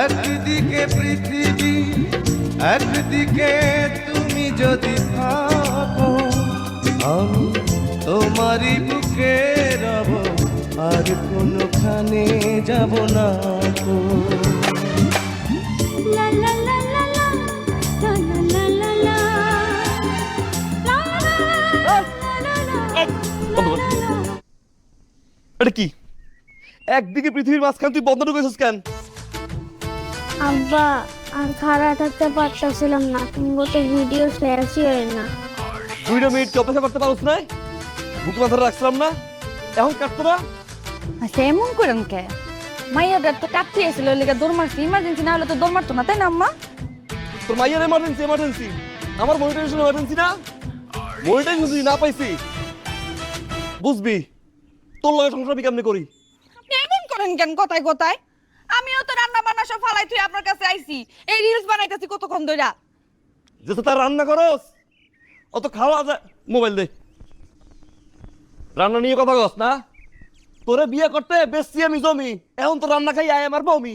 একদিকে পৃথিবী একদিকে তুমি যদি থাকো, আমি তোমারই বুকে রব, আর কোনোখানে যাব না গো। লা লা লা লা লা, লা লা লা লা লা, লা লা লা লা। এটা কি? একদিকে পৃথিবীর মাঝখানে তুই বন্ধ ঢুকেছিস কেন? আব্বা আর খাড়া থাকতে পারতেছিলাম না, তুমি তো ভিডিও শেয়ারই হয় না। 2 মিনিট কি অপেক্ষা করতে পারছ না? বুক মাথা রাখছিলাম না, এখন কাটতো না? আচ্ছা এমন করেন কে? মাইয়াদের তো কাটতে এসেছিল লেগে দৌড় মারছি, ইমার্জেন্সি না হলে তো দৌড় মারতো না, তাই না আম্মা? তোর মাইয়ার এমার্জেন্সি আমার মনিটাইজেশন এমার্জেন্সি না? মনিটাইজেশন যদি না পাইছি বুঝবি তোর লগে সংসার আমি কেমনে করি। আপনি এমন করেন কেন কথায় কথায়? আমিও তো রান্না বান্না সব ফালাই তুই আপনার কাছে আইছি, এই রিলস বানাইতেছি কতক্ষণ ধইরা। যেটা তার রান্না করস অত খাওয়া যায়। মোবাইল দে, রান্না নিয়ে কথা কস না? তোরে বিয়ে করতে বেশি আমি জমি, এখন তো রান্না খাই আয় আমার বমি।